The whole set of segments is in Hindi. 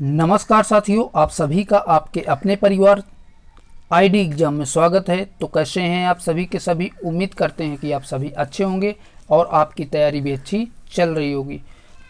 नमस्कार साथियों, आप सभी का आपके अपने परिवार आईडी एग्जाम में स्वागत है। तो कैसे हैं आप सभी के सभी। उम्मीद करते हैं कि आप सभी अच्छे होंगे और आपकी तैयारी भी अच्छी चल रही होगी।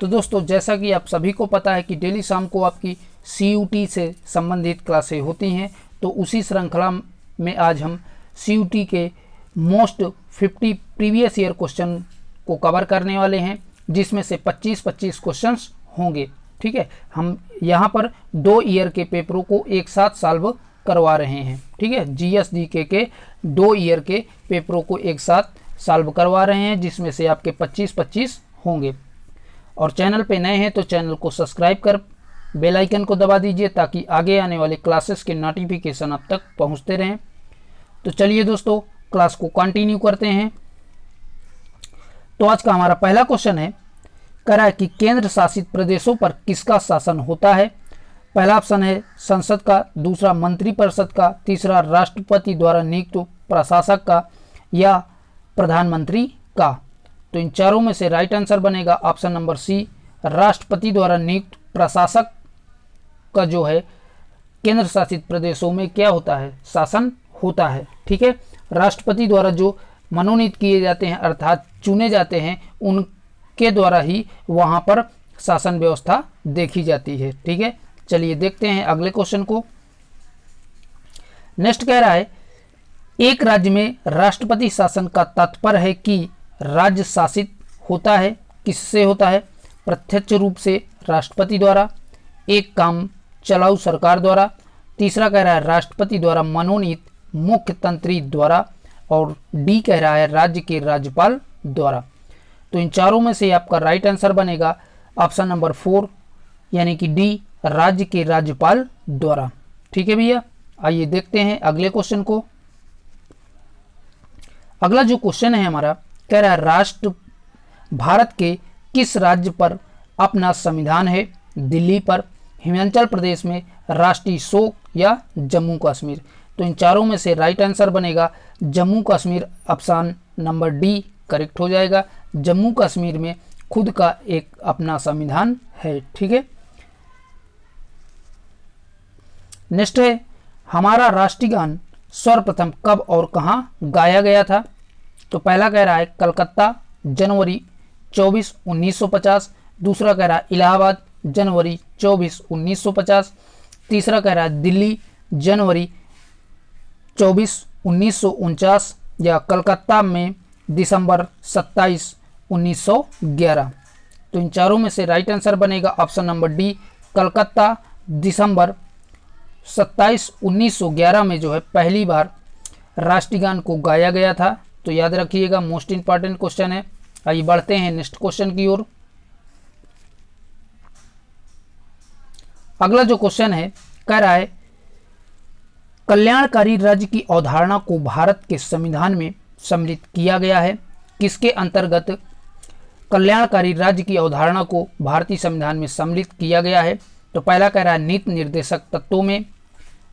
तो दोस्तों, जैसा कि आप सभी को पता है कि डेली शाम को आपकी CUT से संबंधित क्लासें होती हैं। तो उसी श्रृंखला में आज हम CUT के मोस्ट 50 प्रीवियस ईयर क्वेश्चन को कवर करने वाले हैं, जिसमें से 25-25 क्वेश्चंस होंगे। ठीक है, हम यहाँ पर 2 ईयर के पेपरों को एक साथ सॉल्व करवा रहे हैं। ठीक है, GS/GK के 2 ईयर के पेपरों को एक साथ सॉल्व करवा रहे हैं, जिसमें से आपके 25-25 होंगे। और चैनल पे नए हैं तो चैनल को सब्सक्राइब कर बेल आइकन को दबा दीजिए, ताकि आगे आने वाले क्लासेस के नोटिफिकेशन आप तक पहुँचते रहें। तो चलिए दोस्तों, क्लास को कंटिन्यू करते हैं। तो आज का हमारा पहला क्वेश्चन है, कह रहा है कि केंद्र शासित प्रदेशों पर किसका शासन होता है। पहला ऑप्शन है संसद का, दूसरा मंत्रिपरिषद का, तीसरा राष्ट्रपति द्वारा नियुक्त प्रशासक का, या प्रधानमंत्री का। तो इन चारों में से राइट आंसर बनेगा ऑप्शन नंबर सी, राष्ट्रपति द्वारा नियुक्त प्रशासक का जो है केंद्र शासित प्रदेशों में क्या होता है, शासन होता है। ठीक है, राष्ट्रपति द्वारा जो मनोनीत किए जाते हैं अर्थात चुने जाते हैं, उनके द्वारा ही वहां पर शासन व्यवस्था देखी जाती है। ठीक है, चलिए देखते हैं अगले क्वेश्चन को। नेक्स्ट कह रहा है, एक राज्य में राष्ट्रपति शासन का तात्पर्य है कि राज्य शासित होता है। किससे होता है? प्रत्यक्ष रूप से राष्ट्रपति द्वारा, एक काम चलाऊ सरकार द्वारा, तीसरा कह रहा है राष्ट्रपति द्वारा मनोनीत मुख्यमंत्री द्वारा, और डी कह रहा है राज्य के राज्यपाल द्वारा। तो इन चारों में से आपका राइट आंसर बनेगा ऑप्शन नंबर 4, यानी कि डी, राज्य के राज्यपाल द्वारा। ठीक है भैया, आइए देखते हैं अगले क्वेश्चन को। अगला जो क्वेश्चन है हमारा, कह रहा है भारत के किस राज्य पर अपना संविधान है? दिल्ली पर, हिमाचल प्रदेश में, राष्ट्रीय शोक, या जम्मू कश्मीर। तो इन चारों में से राइट आंसर बनेगा Jammu Kashmir. Option number D correct हो जाएगा। जम्मू कश्मीर में खुद का एक अपना संविधान है। ठीक है, नेक्स्ट है, हमारा राष्ट्रीय गान सर्वप्रथम कब और कहां गाया गया था? तो पहला कह रहा है कलकत्ता, जनवरी 24, 1950। दूसरा कह रहा है इलाहाबाद, जनवरी 24, 1950। तीसरा कह रहा है दिल्ली, जनवरी 24, 1949, या कलकत्ता में दिसंबर 27, 1911। तो इन चारों में से राइट आंसर बनेगा ऑप्शन नंबर डी, कलकत्ता, दिसंबर 27, 1911 में जो है पहली बार राष्ट्रीय गान को गाया गया था। तो याद रखिएगा, मोस्ट इंपॉर्टेंट क्वेश्चन है। आइए बढ़ते हैं नेक्स्ट क्वेश्चन की ओर। अगला जो क्वेश्चन है, कह रहा है कल्याणकारी राज्य की अवधारणा को भारत के संविधान में सम्मिलित किया गया है। किसके अंतर्गत कल्याणकारी राज्य की अवधारणा को भारतीय संविधान में सम्मिलित किया गया है? तो पहला कह रहा है नीति निर्देशक तत्वों में,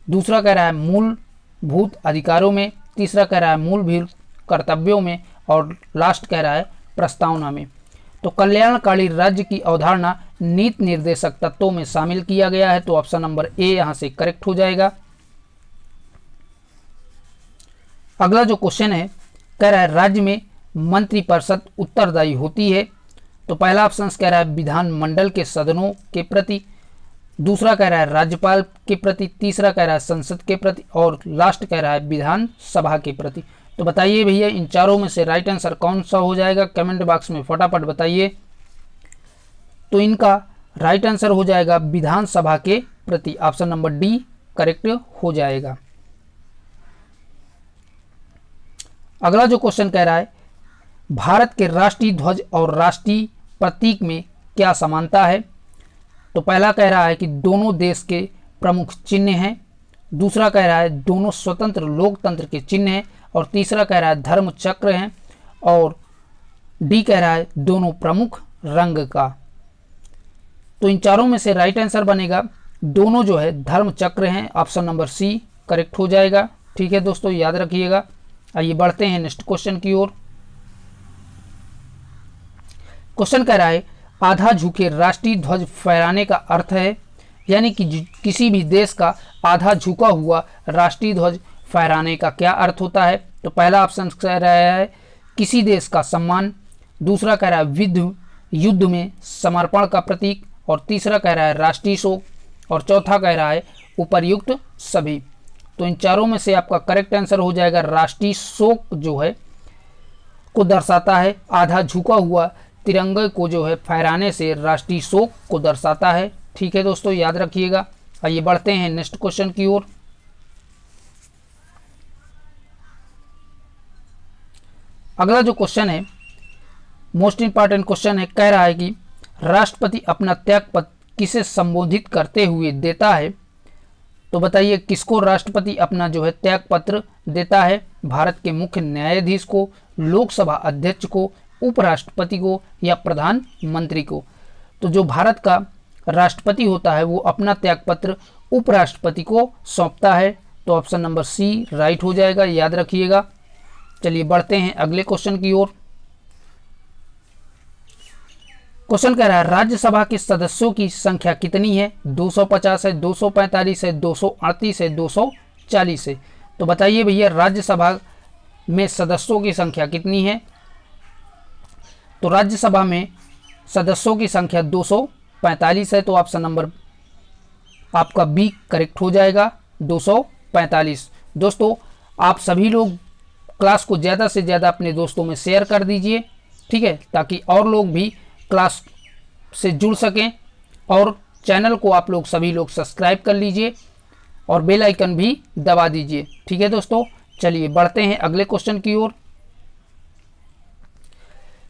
दूसरा कह रहा है मूलभूत अधिकारों में, तीसरा कह रहा है मूलभूत कर्तव्यों में, और लास्ट कह रहा है प्रस्तावना में। तो कल्याणकारी राज्य की अवधारणा नीति निर्देशक तत्वों में शामिल किया गया है। तो ऑप्शन नंबर ए यहां से करेक्ट हो जाएगा। अगला जो क्वेश्चन है, कह रहा है राज्य में मंत्रिपरिषद उत्तरदायी होती है। तो पहला ऑप्शन कह रहा है विधानमंडल के सदनों के प्रति, दूसरा कह रहा है राज्यपाल के प्रति, तीसरा कह रहा है संसद के प्रति, और लास्ट कह रहा है विधानसभा के प्रति। तो बताइए भैया, इन चारों में से राइट आंसर कौन सा हो जाएगा? कमेंट बॉक्स में फटाफट बताइए। तो इनका राइट आंसर हो जाएगा विधानसभा के प्रति। ऑप्शन नंबर डी करेक्ट हो जाएगा। अगला जो क्वेश्चन कह रहा है, भारत के राष्ट्रीय ध्वज और राष्ट्रीय प्रतीक में क्या समानता है? तो पहला कह रहा है कि दोनों देश के प्रमुख चिन्ह हैं, दूसरा कह रहा है दोनों स्वतंत्र लोकतंत्र के चिन्ह हैं, और तीसरा कह रहा है धर्म चक्र हैं, और डी कह रहा है दोनों प्रमुख रंग का। तो इन चारों में से राइट आंसर बनेगा दोनों जो है धर्म चक्र हैं। ऑप्शन नंबर सी करेक्ट हो जाएगा। ठीक है दोस्तों, याद रखिएगा। आइए बढ़ते हैं नेक्स्ट क्वेश्चन की ओर। क्वेश्चन कह रहा है आधा झुके राष्ट्रीय ध्वज फहराने का अर्थ है यानी कि किसी भी देश का आधा झुका हुआ राष्ट्रीय ध्वज फहराने का क्या अर्थ होता है? तो पहला ऑप्शन कह रहा है किसी देश का सम्मान, दूसरा कह रहा है युद्ध में समर्पण का प्रतीक, और तीसरा कह रहा है राष्ट्रीय शोक, और चौथा कह रहा है उपर्युक्त सभी। तो इन चारों में से आपका करेक्ट आंसर हो जाएगा राष्ट्रीय शोक जो है को दर्शाता है, आधा झुका हुआ तिरंगे को जो है फहराने से राष्ट्रीय शोक को दर्शाता है। ठीक है दोस्तों, याद रखिएगा। आइए बढ़ते हैं नेक्स्ट क्वेश्चन की ओर। अगला जो क्वेश्चन है मोस्ट इंपॉर्टेंट क्वेश्चन है, कह रहा है कि राष्ट्रपति अपना त्यागपत्र किसे संबोधित करते हुए देता है? तो बताइए किसको राष्ट्रपति अपना जो है त्यागपत्र देता है? भारत के मुख्य न्यायाधीश को, लोकसभा अध्यक्ष को, उपराष्ट्रपति को, या प्रधानमंत्री को? तो जो भारत का राष्ट्रपति होता है वो अपना त्यागपत्र उपराष्ट्रपति को सौंपता है। तो ऑप्शन नंबर सी राइट हो जाएगा, याद रखिएगा। चलिए बढ़ते हैं अगले क्वेश्चन की ओर। क्वेश्चन कह रहा है राज्यसभा के सदस्यों की संख्या कितनी है? 250 है, 245 है, 238 है, 240 है। तो बताइए भैया राज्यसभा में सदस्यों की संख्या कितनी है? तो राज्यसभा में सदस्यों की संख्या 245 है। तो ऑप्शन नंबर आपका बी करेक्ट हो जाएगा, 245। दोस्तों आप सभी लोग क्लास को ज़्यादा से ज़्यादा अपने दोस्तों में शेयर कर दीजिए, ठीक है, ताकि और लोग भी क्लास से जुड़ सकें। और चैनल को आप लोग सभी लोग सब्सक्राइब कर लीजिए और बेल आइकन भी दबा दीजिए। ठीक है दोस्तों, चलिए बढ़ते हैं अगले क्वेश्चन की ओर।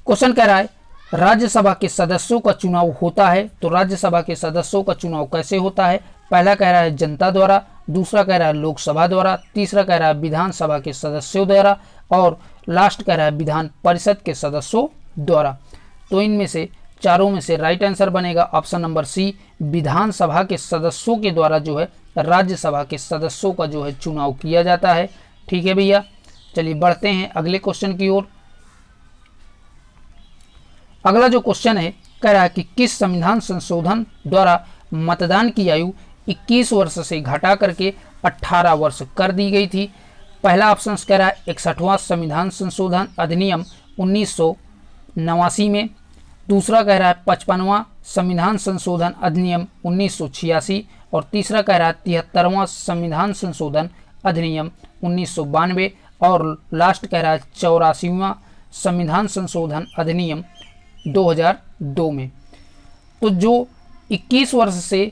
क्वेश्चन कह रहा है राज्यसभा के सदस्यों का चुनाव होता है। तो राज्यसभा के सदस्यों का चुनाव कैसे होता है? पहला कह रहा है जनता द्वारा, दूसरा कह रहा है लोकसभा द्वारा, तीसरा कह रहा है विधानसभा के सदस्यों द्वारा, और लास्ट कह रहा है विधान परिषद के सदस्यों द्वारा। तो इनमें से चारों में से राइट आंसर बनेगा ऑप्शन नंबर सी, विधानसभा के सदस्यों के द्वारा जो है राज्यसभा के सदस्यों का जो है चुनाव किया जाता है। ठीक है भैया, चलिए बढ़ते हैं अगले क्वेश्चन की ओर। अगला जो क्वेश्चन है कह रहा है कि किस संविधान संशोधन द्वारा मतदान की आयु 21 वर्ष से घटा करके 18 वर्ष कर दी गई थी? पहला ऑप्शन कह रहा है 61वां संविधान संशोधन अधिनियम 1989 में, दूसरा कह रहा है 55वां संविधान संशोधन अधिनियम 1986, और तीसरा कह रहा है 73वां संविधान संशोधन अधिनियम 1992, और लास्ट कह रहा है 84वां संविधान संशोधन अधिनियम 2002 में। तो जो 21 वर्ष से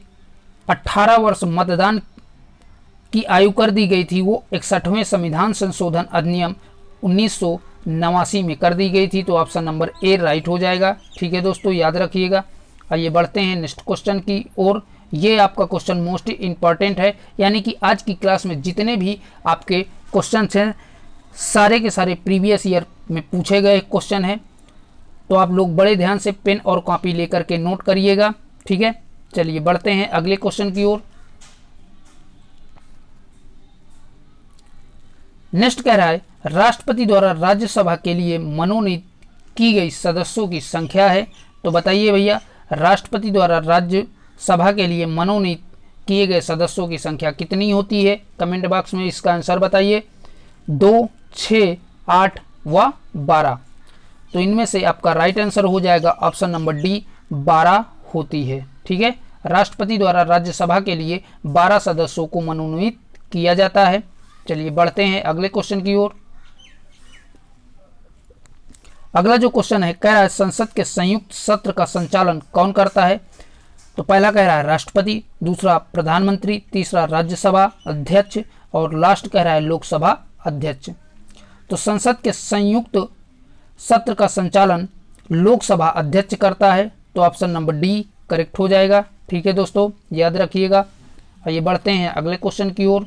18 वर्ष मतदान की आयु कर दी गई थी वो 61वें संविधान संशोधन अधिनियम 1989 में कर दी गई थी। तो ऑप्शन नंबर ए राइट हो जाएगा। ठीक है दोस्तों, याद रखिएगा। आइए बढ़ते हैं नेक्स्ट क्वेश्चन की ओर। ये आपका क्वेश्चन मोस्ट इंपॉर्टेंट है, यानी कि आज की क्लास में जितने भी आपके क्वेश्चन हैं सारे के सारे प्रीवियस ईयर में पूछे गए क्वेश्चन हैं। तो आप लोग बड़े ध्यान से पेन और कॉपी लेकर के नोट करिएगा। ठीक है, चलिए बढ़ते हैं अगले क्वेश्चन की ओर। नेक्स्ट कह रहा है राष्ट्रपति द्वारा राज्यसभा के लिए मनोनीत की गई सदस्यों की संख्या है। तो बताइए भैया राष्ट्रपति द्वारा राज्यसभा के लिए मनोनीत किए गए सदस्यों की संख्या कितनी होती है? कमेंट बॉक्स में इसका आंसर बताइए। 2, 6, 8 व 12। तो इनमें से आपका राइट आंसर हो जाएगा ऑप्शन नंबर डी, 12 होती है। ठीक है, राष्ट्रपति द्वारा राज्यसभा के लिए 12 सदस्यों को मनोनीत किया जाता है। चलिए बढ़ते हैं अगले क्वेश्चन की ओर। अगला जो क्वेश्चन है कह रहा है संसद के संयुक्त सत्र का संचालन कौन करता है? तो पहला कह रहा है राष्ट्रपति, दूसरा प्रधानमंत्री, तीसरा राज्यसभा अध्यक्ष, और लास्ट कह रहा है लोकसभा अध्यक्ष। तो संसद के संयुक्त सत्र का संचालन लोकसभा अध्यक्ष करता है। तो ऑप्शन नंबर डी करेक्ट हो जाएगा। ठीक है दोस्तों, याद रखिएगा। आइए बढ़ते हैं अगले क्वेश्चन की ओर।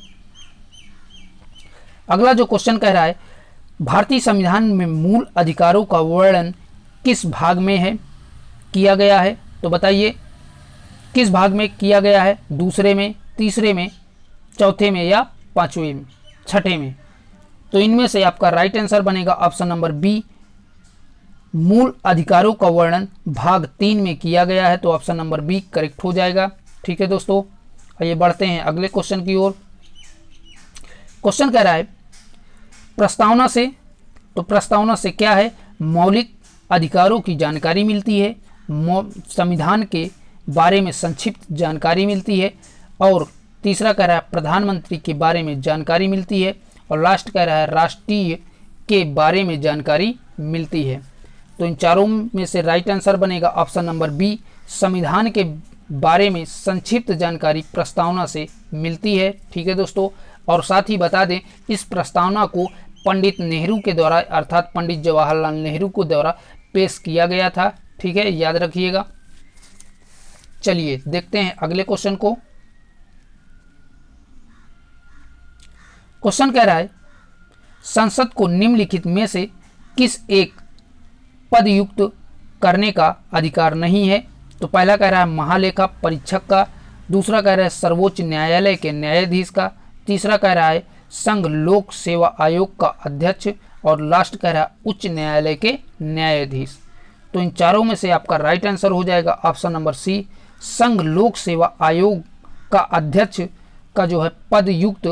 अगला जो क्वेश्चन कह रहा है भारतीय संविधान में मूल अधिकारों का वर्णन किस भाग में है किया गया है? तो बताइए किस भाग में किया गया है? दूसरे में, तीसरे में, चौथे में, या पांचवें में, छठे में? तो इनमें से आपका राइट आंसर बनेगा ऑप्शन नंबर बी, मूल अधिकारों का वर्णन भाग 3 में किया गया है। तो ऑप्शन नंबर बी करेक्ट हो जाएगा। ठीक है दोस्तों, आइए बढ़ते हैं अगले क्वेश्चन की ओर। क्वेश्चन कह रहा है प्रस्तावना से, तो प्रस्तावना से क्या है, मौलिक अधिकारों की जानकारी मिलती है, संविधान के बारे में संक्षिप्त जानकारी मिलती है, और तीसरा कह रहा है प्रधानमंत्री के बारे में जानकारी मिलती है, और लास्ट कह रहा है राष्ट्रीय के बारे में जानकारी मिलती है। तो इन चारों में से राइट आंसर बनेगा ऑप्शन नंबर बी, संविधान के बारे में संक्षिप्त जानकारी प्रस्तावना से मिलती है। ठीक है दोस्तों, और साथ ही बता दें इस प्रस्तावना को पंडित नेहरू के द्वारा अर्थात पंडित जवाहरलाल नेहरू के द्वारा पेश किया गया था। ठीक है, याद रखिएगा। चलिए देखते हैं अगले क्वेश्चन को। क्वेश्चन कह रहा है संसद को निम्नलिखित में से किस एक पद युक्त करने का अधिकार नहीं है। तो पहला कह रहा है महालेखा परीक्षक का, दूसरा कह रहा है सर्वोच्च न्यायालय के न्यायाधीश का, तीसरा कह रहा है संघ लोक सेवा आयोग का अध्यक्ष, और लास्ट कह रहा है उच्च न्यायालय के न्यायाधीश। तो इन चारों में से आपका राइट आंसर हो जाएगा ऑप्शन नंबर सी, संघ लोक सेवा आयोग का अध्यक्ष का जो है पद युक्त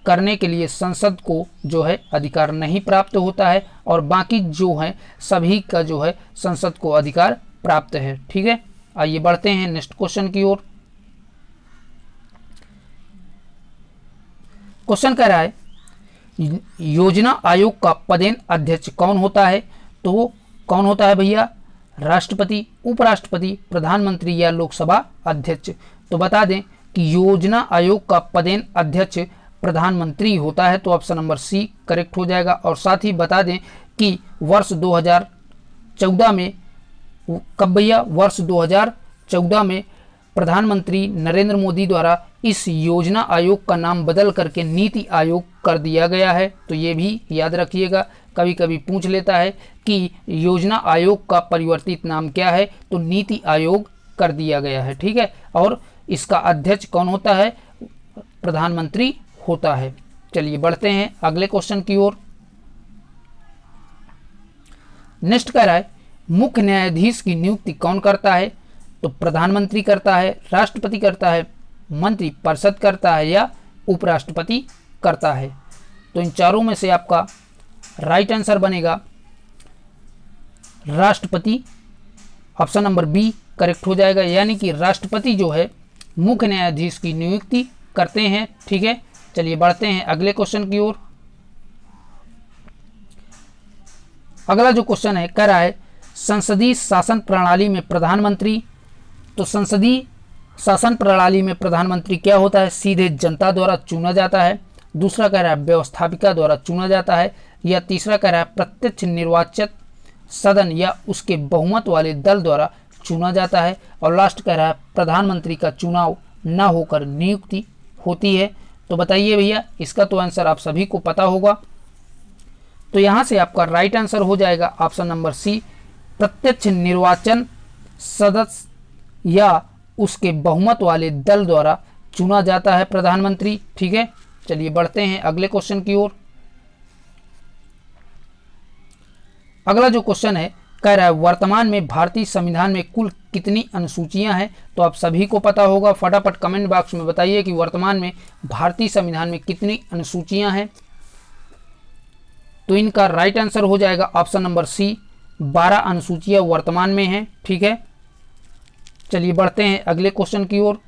करने के लिए संसद को जो है अधिकार नहीं प्राप्त होता है, और बाकी जो है सभी का जो है संसद को अधिकार प्राप्त है। ठीक है, आइए बढ़ते हैं नेक्स्ट क्वेश्चन की ओर। क्वेश्चन कह रहा है योजना आयोग का पदेन अध्यक्ष कौन होता है। तो वो कौन होता है भैया, राष्ट्रपति, उपराष्ट्रपति, प्रधानमंत्री या लोकसभा अध्यक्ष। तो बता दें कि योजना आयोग का पदेन अध्यक्ष प्रधानमंत्री होता है, तो ऑप्शन नंबर सी करेक्ट हो जाएगा। और साथ ही बता दें कि वर्ष 2014 में, कब भैया, वर्ष 2014 में प्रधानमंत्री नरेंद्र मोदी द्वारा इस योजना आयोग का नाम बदल करके नीति आयोग कर दिया गया है। तो ये भी याद रखिएगा, कभी कभी पूछ लेता है कि योजना आयोग का परिवर्तित नाम क्या है, तो नीति आयोग कर दिया गया है। ठीक है, और इसका अध्यक्ष कौन होता है, प्रधानमंत्री होता है। चलिए बढ़ते हैं अगले क्वेश्चन की ओर। नेक्स्ट कह रहा है मुख्य न्यायाधीश की नियुक्ति कौन करता है। तो प्रधानमंत्री करता है, राष्ट्रपति करता है, मंत्री परिषद करता है, या उपराष्ट्रपति करता है। तो इन चारों में से आपका राइट आंसर बनेगा राष्ट्रपति, ऑप्शन नंबर बी करेक्ट हो जाएगा। यानी कि राष्ट्रपति जो है मुख्य न्यायाधीश की नियुक्ति करते हैं। ठीक है, चलिए बढ़ते हैं अगले क्वेश्चन की ओर। अगला जो क्वेश्चन है कह रहा है संसदीय शासन प्रणाली में प्रधानमंत्री। तो संसदीय शासन प्रणाली में प्रधानमंत्री क्या होता है, सीधे जनता द्वारा चुना जाता है। दूसरा कह रहा है व्यवस्थापिका द्वारा चुना जाता है, या तीसरा कह रहा है प्रत्यक्ष निर्वाचित सदन या उसके बहुमत वाले दल द्वारा चुना जाता है, और लास्ट कह रहा है प्रधानमंत्री का चुनाव न होकर नियुक्ति होती है। तो बताइए भैया, इसका तो आंसर आप सभी को पता होगा। तो यहाँ से आपका राइट आंसर हो जाएगा ऑप्शन नंबर सी, प्रत्यक्ष निर्वाचन सदस्य या उसके बहुमत वाले दल द्वारा चुना जाता है प्रधानमंत्री। ठीक है, चलिए बढ़ते हैं अगले क्वेश्चन की ओर। अगला जो क्वेश्चन है कह रहा है वर्तमान में भारतीय संविधान में कुल कितनी अनुसूचियां हैं। तो आप सभी को पता होगा, फटाफट कमेंट बॉक्स में बताइए कि वर्तमान में भारतीय संविधान में कितनी अनुसूचियां हैं। तो इनका राइट आंसर हो जाएगा ऑप्शन नंबर सी, 12 अनुसूचियां वर्तमान में हैं। ठीक है, चलिए बढ़ते हैं अगले क्वेश्चन की ओर।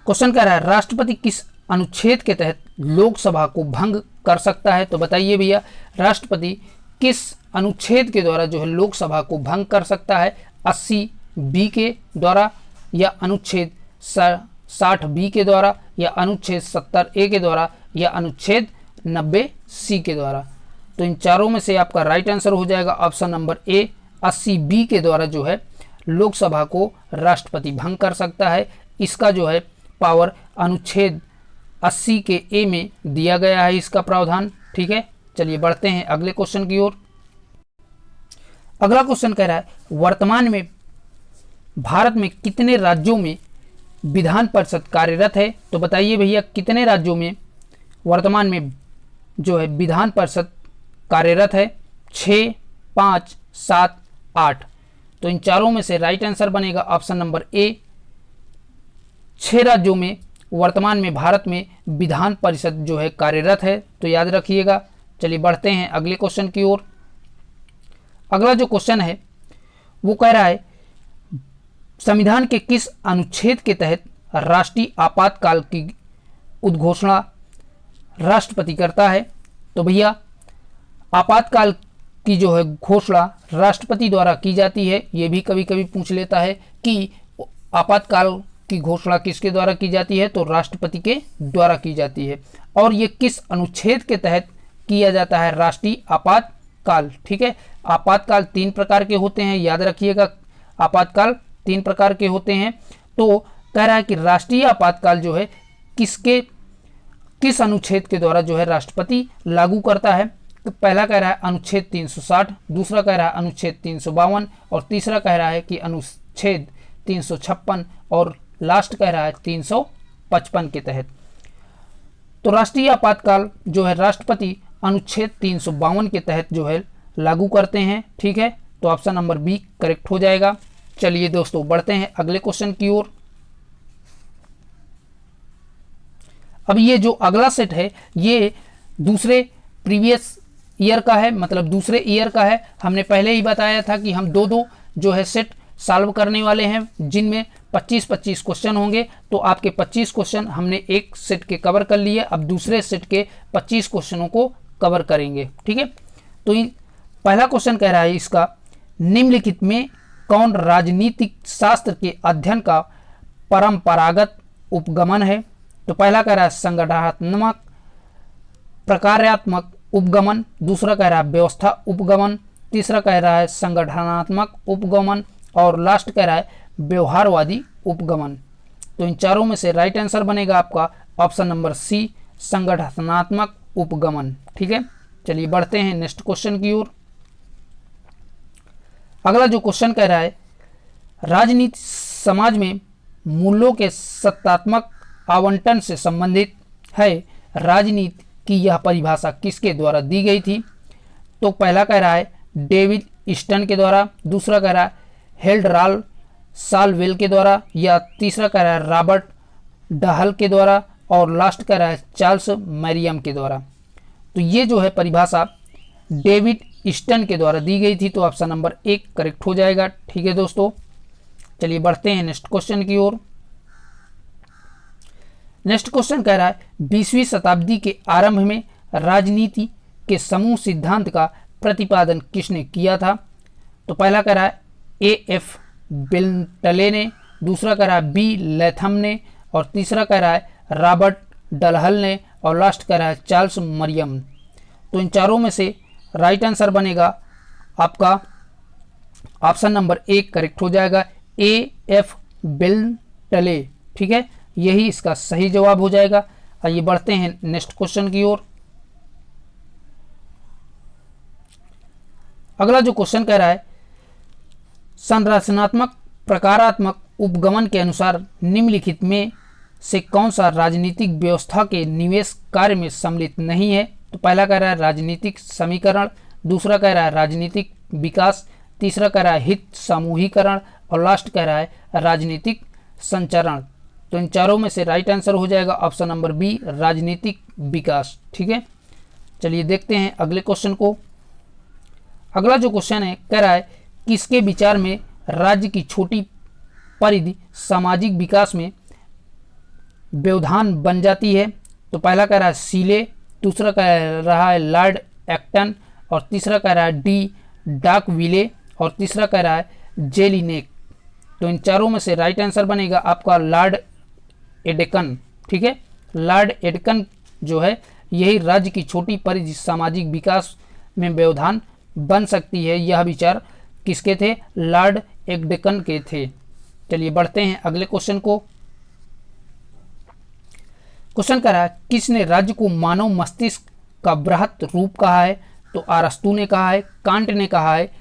क्वेश्चन कह रहा है राष्ट्रपति किस अनुच्छेद के तहत लोकसभा को भंग कर सकता है। तो बताइए भैया, राष्ट्रपति किस अनुच्छेद के द्वारा जो है लोकसभा को भंग कर सकता है, 80B के द्वारा, या अनुच्छेद 60B के द्वारा, या अनुच्छेद 70A के द्वारा, या अनुच्छेद 90C के द्वारा। तो इन चारों में से आपका राइट आंसर हो जाएगा ऑप्शन नंबर ए, 80B के द्वारा जो है लोकसभा को राष्ट्रपति भंग कर सकता है। इसका जो है पावर अनुच्छेद 80 के ए में दिया गया है इसका प्रावधान। ठीक है, चलिए बढ़ते हैं अगले क्वेश्चन की ओर। अगला क्वेश्चन कह रहा है वर्तमान में भारत में कितने राज्यों में विधान परिषद कार्यरत है। तो बताइए भैया, कितने राज्यों में वर्तमान में जो है विधान परिषद कार्यरत है, 6, 5, 7, 8। तो इन चारों में से राइट आंसर बनेगा ऑप्शन नंबर ए। 6 राज्यों में वर्तमान में भारत में विधान परिषद जो है कार्यरत है, तो याद रखिएगा। चलिए बढ़ते हैं अगले क्वेश्चन की ओर। अगला जो क्वेश्चन है वो कह रहा है संविधान के किस अनुच्छेद के तहत राष्ट्रीय आपातकाल की उद्घोषणा राष्ट्रपति करता है। तो भैया आपातकाल की जो है घोषणा राष्ट्रपति द्वारा की जाती है। ये भी कभी कभी पूछ लेता है कि आपातकाल की घोषणा किसके द्वारा की जाती है, तो राष्ट्रपति के द्वारा की जाती है। और ये किस अनुच्छेद के तहत किया जाता है राष्ट्रीय आपातकाल। ठीक है, आपातकाल 3 प्रकार के होते हैं, याद रखिएगा। आपातकाल 3 प्रकार के होते हैं। तो कह रहा है कि राष्ट्रीय आपातकाल जो है किस अनुच्छेद के द्वारा जो है राष्ट्रपति लागू करता है। तो पहला कह रहा है अनुच्छेद 360, दूसरा कह रहा है अनुच्छेद 352 और तीसरा कह रहा है कि अनुच्छेद 356 और लास्ट कह रहा है 355 के तहत। तो राष्ट्रीय आपातकाल जो है राष्ट्रपति अनुच्छेद 352 के तहत जो है लागू करते हैं। ठीक है, तो ऑप्शन नंबर बी करेक्ट हो जाएगा। चलिए दोस्तों बढ़ते हैं अगले क्वेश्चन की ओर। अब ये जो अगला सेट है ये दूसरे प्रीवियस ईयर का है, मतलब दूसरे ईयर का है। हमने पहले ही बताया था कि हम दो जो है सेट सॉल्व करने वाले हैं, जिनमें 25-25 क्वेश्चन होंगे। तो आपके 25 क्वेश्चन हमने एक सेट के कवर कर लिए, अब दूसरे सेट के 25 क्वेश्चनों को कवर करेंगे। ठीक है, तो पहला क्वेश्चन कह रहा है इसका निम्नलिखित में कौन राजनीतिक शास्त्र के अध्ययन का परंपरागत उपगमन है। तो पहला कह रहा है संगठनात्मक प्रकार्यात्मक उपगमन, दूसरा कह रहा है व्यवस्था उपगमन, तीसरा कह रहा है संगठनात्मक उपगमन और लास्ट कह रहा है व्यवहारवादी उपगमन। तो इन चारों में से राइट आंसर बनेगा आपका ऑप्शन नंबर सी, संगठनात्मक उपगमन। ठीक है, चलिए बढ़ते हैं नेक्स्ट क्वेश्चन की ओर। अगला जो क्वेश्चन कह रहा है राजनीति समाज में मूल्यों के सत्तात्मक आवंटन से संबंधित है, राजनीति की यह परिभाषा किसके द्वारा दी गई थी। तो पहला कह रहा है डेविड ईस्टन के द्वारा, दूसरा कह रहा है हेल्ड सालवेल के द्वारा, या तीसरा कह रहा है रॉबर्ट डहल के द्वारा और लास्ट कह रहा है चार्ल्स मैरियम के द्वारा। तो ये जो है परिभाषा डेविड ईस्टन के द्वारा दी गई थी, तो ऑप्शन नंबर 1 करेक्ट हो जाएगा। ठीक है दोस्तों, चलिए बढ़ते हैं नेक्स्ट क्वेश्चन की ओर। नेक्स्ट क्वेश्चन कह रहा है 20वीं शताब्दी के आरंभ में राजनीति के समूह सिद्धांत का प्रतिपादन किसने किया था। तो पहला कह रहा है A.F. बिल्टले ने, दूसरा कह रहा है बी लैथम ने और तीसरा कह रहा है रॉबर्ट डलहल ने और लास्ट कह रहा है चार्ल्स मरियम। तो इन चारों में से राइट आंसर बनेगा आपका ऑप्शन नंबर 1 करेक्ट हो जाएगा, A.F. बिल्टले। ठीक है, यही इसका सही जवाब हो जाएगा। आइए बढ़ते हैं नेक्स्ट क्वेश्चन की ओर। अगला जो क्वेश्चन कह रहा है संरचनात्मक प्रकारात्मक उपगमन के अनुसार निम्नलिखित में से कौन सा राजनीतिक व्यवस्था के निवेश कार्य में सम्मिलित नहीं है। तो पहला कह रहा है राजनीतिक समीकरण, दूसरा कह रहा है राजनीतिक विकास, तीसरा कह रहा है हित समूहीकरण और लास्ट कह रहा है राजनीतिक संचरण। तो इन चारों में से राइट आंसर हो जाएगा ऑप्शन नंबर बी, राजनीतिक विकास। ठीक है, चलिए देखते हैं अगले क्वेश्चन को। अगला जो क्वेश्चन है कह रहा है किसके विचार में राज्य की छोटी परिधि सामाजिक विकास में व्यवधान बन जाती है। तो पहला कह रहा है सीले, दूसरा कह रहा है लॉर्ड एक्टन और तीसरा कह रहा है डी डाकविले और तीसरा कह रहा है जेलिनेक। तो इन चारों में से राइट आंसर बनेगा आपका लॉर्ड एडेकन। ठीक है, लॉर्ड एडेकन जो है यही राज्य की छोटी परिधि सामाजिक विकास में व्यवधान बन सकती है। यह विचार किसके थे, लॉर्ड एडेकन के थे। चलिए बढ़ते हैं अगले क्वेश्चन को। क्वेश्चन कह रहा है किसने राज्य को मानव मस्तिष्क का बृहत रूप कहा है। तो अरस्तु ने कहा है, कांट ने कहा है,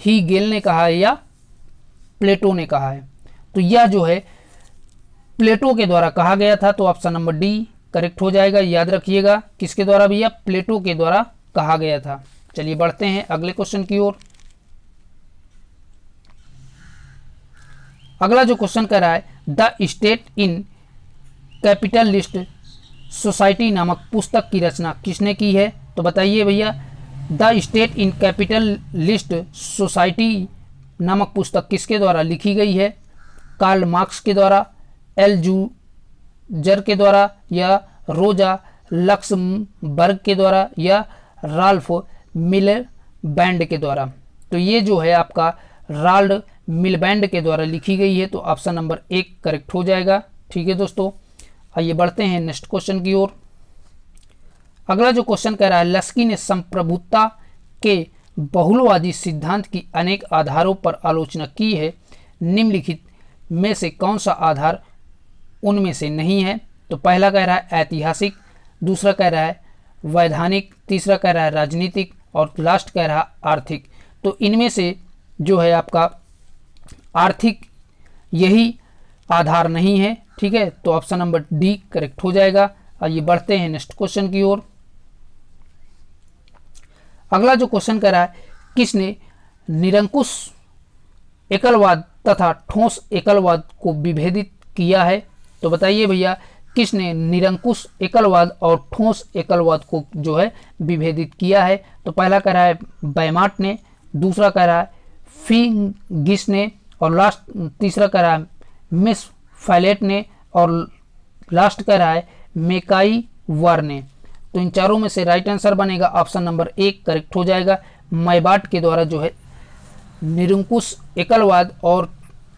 हीगेल ने कहा है या प्लेटो ने कहा है। तो यह जो है प्लेटो के द्वारा कहा गया था, तो ऑप्शन नंबर डी करेक्ट हो जाएगा। याद रखिएगा किसके द्वारा भैया, प्लेटो के द्वारा कहा गया था। चलिए बढ़ते हैं अगले क्वेश्चन की ओर। अगला जो क्वेश्चन कर रहा है, the state in capitalist society नामक पुस्तक की रचना किसने की है? तो बताइए भैया, the state in capitalist society नामक पुस्तक किसके द्वारा लिखी गई है? कार्ल मार्क्स के द्वारा, एल्जूजर के द्वारा, या रोजा लक्समबर्ग के द्वारा, या राल्फ मिलबैंड के द्वारा? तो ये जो है आपका राल्फ मिलबैंड के द्वारा लिखी गई है, तो ऑप्शन नंबर 1 करेक्ट हो जाएगा। ठीक है दोस्तों, आइए बढ़ते हैं नेक्स्ट क्वेश्चन की ओर। अगला जो क्वेश्चन कह रहा है, लस्की ने संप्रभुता के बहुलवादी सिद्धांत की अनेक आधारों पर आलोचना की है, निम्नलिखित में से कौन सा आधार उनमें से नहीं है? तो पहला कह रहा है ऐतिहासिक, दूसरा कह रहा है वैधानिक, तीसरा कह रहा है राजनीतिक, और लास्ट कह रहा है आर्थिक। तो इनमें से जो है आपका आर्थिक यही आधार नहीं है। ठीक है, तो ऑप्शन नंबर डी करेक्ट हो जाएगा। आइए बढ़ते हैं नेक्स्ट क्वेश्चन की ओर। अगला जो क्वेश्चन कर रहा है, किसने निरंकुश एकलवाद तथा ठोस एकलवाद को विभेदित किया है? तो बताइए भैया, किसने निरंकुश एकलवाद और ठोस एकलवाद को जो है विभेदित किया है? तो पहला कह रहा है बैमार्ट ने, दूसरा कह रहा है फिंगिस ने, और लास्ट तीसरा कह रहा है मिस फैलेट ने, और लास्ट कह रहा है मेकाई वर ने। तो इन चारों में से राइट आंसर बनेगा ऑप्शन नंबर 1 करेक्ट हो जाएगा। मैबाट के द्वारा जो है निरंकुश एकलवाद और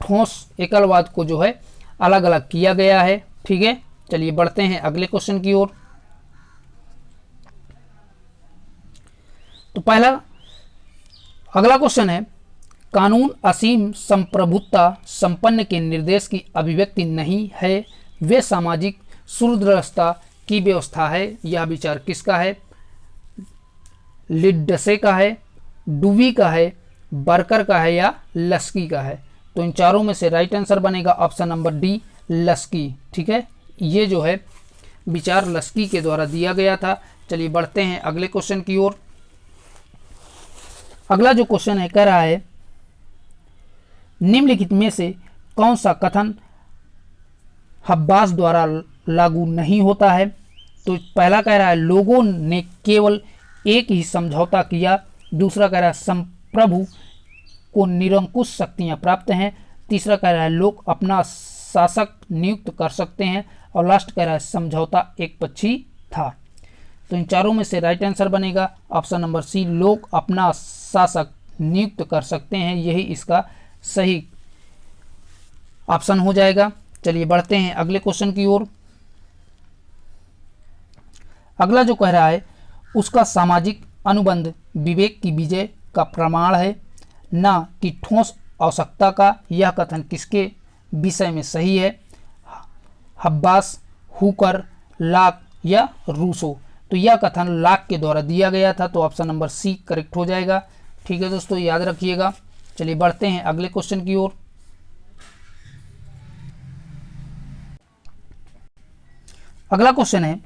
ठोस एकलवाद को जो है अलग अलग किया गया है। ठीक है, चलिए बढ़ते हैं अगले क्वेश्चन की ओर। तो अगला क्वेश्चन है, कानून असीम संप्रभुता संपन्न के निर्देश की अभिव्यक्ति नहीं है, वे सामाजिक सुदृढ़ता की व्यवस्था है। यह विचार किसका है? लिड्डसे का है, डुवी का है, बर्कर का है, या लस्की का है? तो इन चारों में से राइट आंसर बनेगा ऑप्शन नंबर डी लस्की। ठीक है, ये जो है विचार लस्की के द्वारा दिया गया था। चलिए बढ़ते हैं अगले क्वेश्चन की ओर। अगला जो क्वेश्चन है कह रहा है, निम्नलिखित में से कौन सा कथन हब्बास द्वारा लागू नहीं होता है? तो पहला कह रहा है लोगों ने केवल एक ही समझौता किया, दूसरा कह रहा है संप्रभु को निरंकुश शक्तियां प्राप्त हैं, तीसरा कह रहा है लोग अपना शासक नियुक्त कर सकते हैं, और लास्ट कह रहा है समझौता एक पक्षी था। तो इन चारों में से राइट आंसर बनेगा ऑप्शन नंबर सी, लोग अपना शासक नियुक्त कर सकते हैं, यही इसका सही ऑप्शन हो जाएगा। चलिए बढ़ते हैं अगले क्वेश्चन की ओर। अगला जो कह रहा है, उसका सामाजिक अनुबंध विवेक की विजय का प्रमाण है, ना कि ठोस आवश्यकता का। यह कथन किसके विषय में सही है? हब्बास, हुकर, लाक, या रूसो? तो यह कथन लाक के द्वारा दिया गया था, तो ऑप्शन नंबर सी करेक्ट हो जाएगा। ठीक है दोस्तों, याद रखिएगा। चलिए बढ़ते हैं अगले क्वेश्चन की ओर। अगला क्वेश्चन है,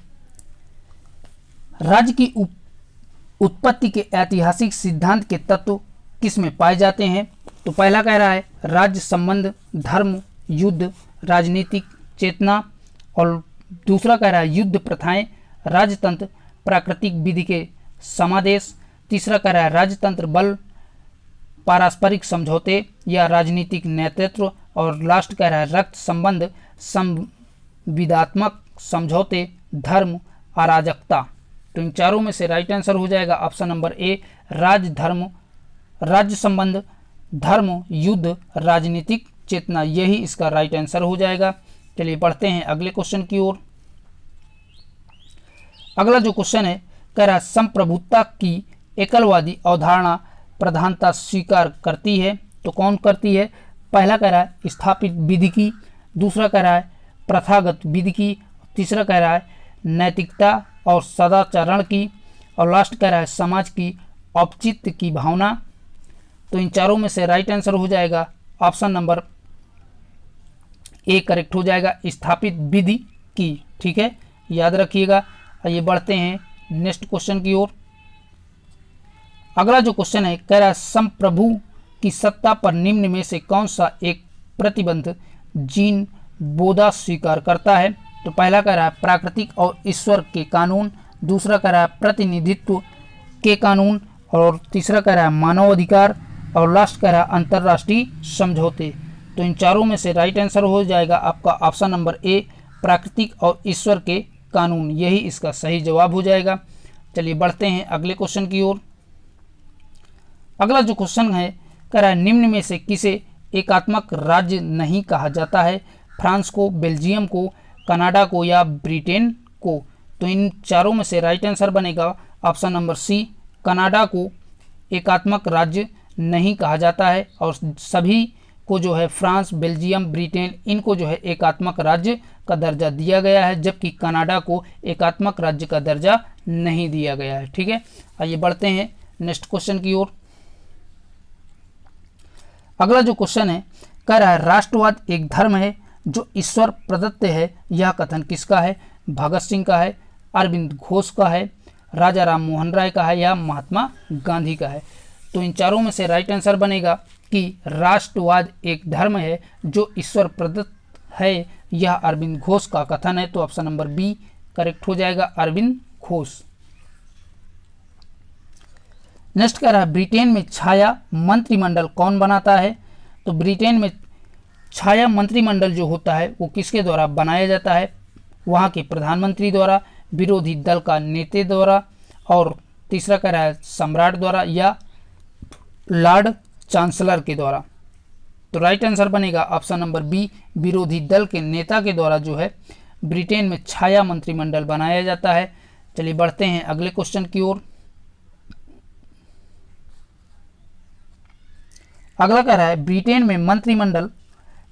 राज्य की उत्पत्ति के ऐतिहासिक सिद्धांत के तत्व किसमें पाए जाते हैं? तो पहला कह रहा है राज्य संबंध, धर्म, युद्ध, राजनीतिक चेतना, और दूसरा कह रहा है युद्ध प्रथाएं, राजतंत्र, प्राकृतिक विधि के समादेश, तीसरा कह रहा है राजतंत्र बल, पारस्परिक समझौते, या राजनीतिक नेतृत्व, और लास्ट कह रहा है रक्त संबंध, संविदात्मक समझौते, धर्म, अराजकता। तो इन चारों में से राइट आंसर हो जाएगा ऑप्शन नंबर ए, राज्य संबंध, धर्म, युद्ध, राजनीतिक चेतना, यही इसका राइट आंसर हो जाएगा। चलिए बढ़ते हैं अगले क्वेश्चन की ओर। अगला जो क्वेश्चन है कह रहा है संप्रभुता की एकलवादी अवधारणा प्रधानता स्वीकार करती है, तो कौन करती है? पहला कह रहा है स्थापित विधि की, दूसरा कह रहा है प्रथागत विधि की, तीसरा कह रहा है नैतिकता और सदाचरण की, और लास्ट कह रहा है समाज की औचित्य की भावना। तो इन चारों में से राइट आंसर हो जाएगा ऑप्शन नंबर ए करेक्ट हो जाएगा, स्थापित विधि की। ठीक है, याद रखिएगा। आइए बढ़ते हैं नेक्स्ट क्वेश्चन की ओर। अगला जो क्वेश्चन है कह रहा है संप्रभु की सत्ता पर निम्न में से कौन सा एक प्रतिबंध जीन बोधा स्वीकार करता है? तो पहला कह रहा है प्राकृतिक और ईश्वर के कानून, दूसरा कह रहा है प्रतिनिधित्व के कानून, और तीसरा कह रहा है मानवाधिकार, और लास्ट कह रहा है अंतर्राष्ट्रीय समझौते। तो इन चारों में से राइट आंसर हो जाएगा आपका ऑप्शन नंबर ए, प्राकृतिक और ईश्वर के कानून, यही इसका सही जवाब हो जाएगा। चलिए बढ़ते हैं अगले क्वेश्चन की ओर। अगला जो क्वेश्चन है कह रहा है निम्न में से किसे एकात्मक राज्य नहीं कहा जाता है? फ्रांस को, बेल्जियम को, कनाडा को या ब्रिटेन को? तो इन चारों में से राइट आंसर बनेगा ऑप्शन नंबर सी, कनाडा को एकात्मक राज्य नहीं कहा जाता है, और सभी को जो है फ्रांस, बेल्जियम, ब्रिटेन, इनको जो है एकात्मक राज्य का दर्जा दिया गया है, जबकि कनाडा को एकात्मक राज्य का दर्जा नहीं दिया गया है। ठीक है, आइए बढ़ते हैं नेक्स्ट क्वेश्चन की ओर। अगला जो क्वेश्चन है कह रहा है राष्ट्रवाद एक धर्म है जो ईश्वर प्रदत्त है, यह कथन किसका है? भगत सिंह का है, अरविंद घोष का है, राजा राम मोहन राय का है या महात्मा गांधी का है? तो इन चारों में से राइट आंसर बनेगा कि राष्ट्रवाद एक धर्म है जो ईश्वर प्रदत्त है, यह अरविंद घोष का कथन है। तो ऑप्शन नंबर बी करेक्ट हो जाएगा, अरविंद घोष। नेक्स्ट कह रहा है ब्रिटेन में छाया मंत्रिमंडल कौन बनाता है? तो ब्रिटेन में छाया मंत्रिमंडल जो होता है वो किसके द्वारा बनाया जाता है? वहाँ के प्रधानमंत्री द्वारा, विरोधी दल का नेता द्वारा, और तीसरा कह रहा है सम्राट द्वारा या लॉर्ड चांसलर के द्वारा। तो राइट आंसर बनेगा ऑप्शन नंबर बी, विरोधी दल के नेता के द्वारा जो है ब्रिटेन में छाया मंत्रिमंडल बनाया जाता है। चलिए बढ़ते हैं अगले क्वेश्चन की ओर। अगला कह रहा है ब्रिटेन में मंत्रिमंडल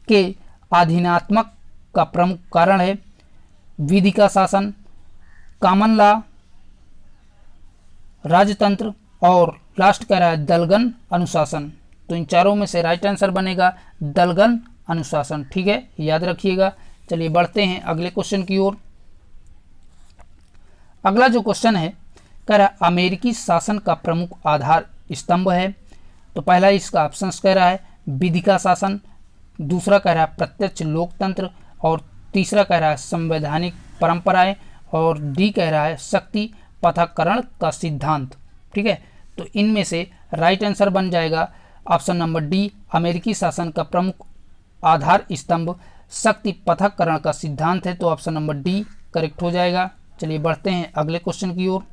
के अधीनात्मक का प्रमुख कारण है विधि का शासन, कॉमन लॉ, राजतंत्र, और लास्ट कह रहा है दलगन अनुशासन। तो इन चारों में से राइट आंसर बनेगा दलगन अनुशासन। ठीक है, याद रखिएगा। चलिए बढ़ते हैं अगले क्वेश्चन की ओर। अगला जो क्वेश्चन है कह रहा है अमेरिकी शासन का प्रमुख आधार स्तंभ है। तो पहला इसका ऑप्शन कह रहा है विधि का शासन, दूसरा कह रहा है प्रत्यक्ष लोकतंत्र, और तीसरा कह रहा है संवैधानिक परंपराएं, और डी कह रहा है शक्ति पृथक्करण का सिद्धांत। ठीक है, तो इनमें से राइट आंसर बन जाएगा ऑप्शन नंबर डी, अमेरिकी शासन का प्रमुख आधार स्तंभ शक्ति पृथक्करण का सिद्धांत है। तो ऑप्शन नंबर डी करेक्ट हो जाएगा। चलिए बढ़ते हैं अगले क्वेश्चन की ओर।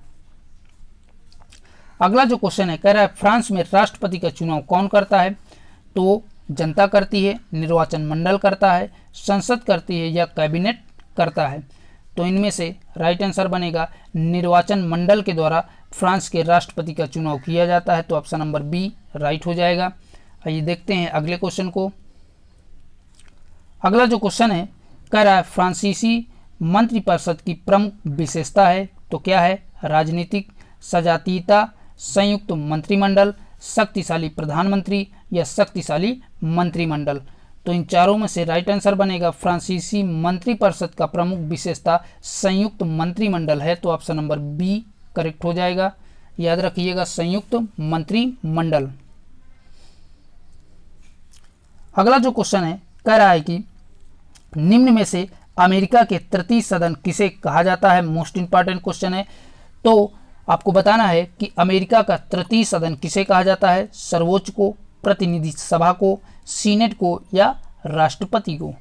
अगला जो क्वेश्चन है कह रहा है फ्रांस में राष्ट्रपति का चुनाव कौन करता है? तो जनता करती है, निर्वाचन मंडल करता है, संसद करती है या कैबिनेट करता है? तो इनमें से राइट आंसर बनेगा निर्वाचन मंडल के द्वारा फ्रांस के राष्ट्रपति का चुनाव किया जाता है। तो ऑप्शन नंबर बी राइट हो जाएगा। आइए देखते हैं अगले क्वेश्चन को। अगला जो क्वेश्चन है कह रहा है फ्रांसीसी मंत्रिपरिषद की प्रमुख विशेषता है। तो क्या है? राजनीतिक, सजातीयता, संयुक्त मंत्रिमंडल, शक्तिशाली प्रधानमंत्री या शक्तिशाली मंत्रिमंडल? तो इन चारों में से राइट आंसर बनेगा फ्रांसीसी मंत्रिपरिषद का प्रमुख विशेषता संयुक्त मंत्रिमंडल है। तो ऑप्शन नंबर बी करेक्ट हो जाएगा। याद रखिएगा संयुक्त मंत्रिमंडल। अगला जो क्वेश्चन है कह रहा है कि निम्न में से अमेरिका के तृतीय सदन किसे कहा जाता है? मोस्ट इंपॉर्टेंट क्वेश्चन है। तो आपको बताना है कि अमेरिका का तृतीय सदन किसे कहा जाता है? सर्वोच्च को, प्रतिनिधि सभा को, सीनेट को या राष्ट्रपति को?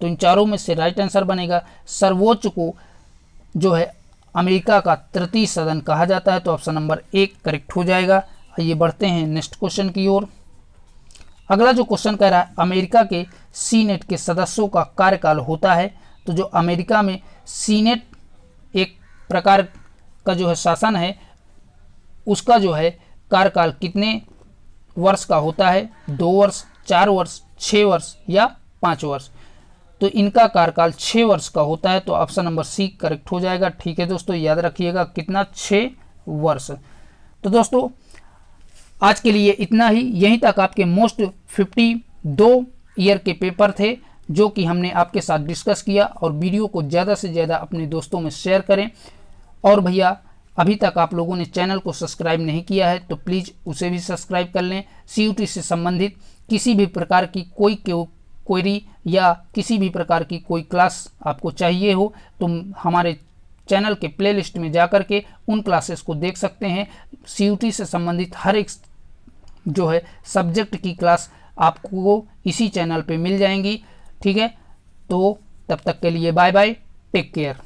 तो इन चारों में से राइट आंसर बनेगा सर्वोच्च को जो है अमेरिका का तृतीय सदन कहा जाता है। तो ऑप्शन नंबर एक करेक्ट हो जाएगा। आइए बढ़ते हैं नेक्स्ट क्वेश्चन की ओर। अगला जो क्वेश्चन कह रहा है अमेरिका के सीनेट के सदस्यों का कार्यकाल होता है। तो जो अमेरिका में सीनेट एक प्रकार का जो है शासन है, उसका जो है कार्यकाल कितने वर्ष का होता है? 2 वर्ष, 4 वर्ष, 6 वर्ष या 5 वर्ष? तो इनका कार्यकाल 6 वर्ष का होता है। तो ऑप्शन नंबर सी करेक्ट हो जाएगा। ठीक है दोस्तों, याद रखिएगा कितना? 6 वर्ष। तो दोस्तों आज के लिए इतना ही। यहीं तक आपके मोस्ट 52 ईयर के पेपर थे जो कि हमने आपके साथ डिस्कस किया। और वीडियो को ज़्यादा से ज़्यादा अपने दोस्तों में शेयर करें। और भैया अभी तक आप लोगों ने चैनल को सब्सक्राइब नहीं किया है तो प्लीज़ उसे भी सब्सक्राइब कर लें। CUT से संबंधित किसी भी प्रकार की कोई क्वेरी या किसी भी प्रकार की कोई क्लास आपको चाहिए हो तो हमारे चैनल के प्लेलिस्ट में जा कर के उन क्लासेस को देख सकते हैं। CUT से संबंधित हर एक जो है सब्जेक्ट की क्लास आपको इसी चैनल पे मिल जाएंगी। ठीक है, तो तब तक के लिए बाय बाय, टेक केयर।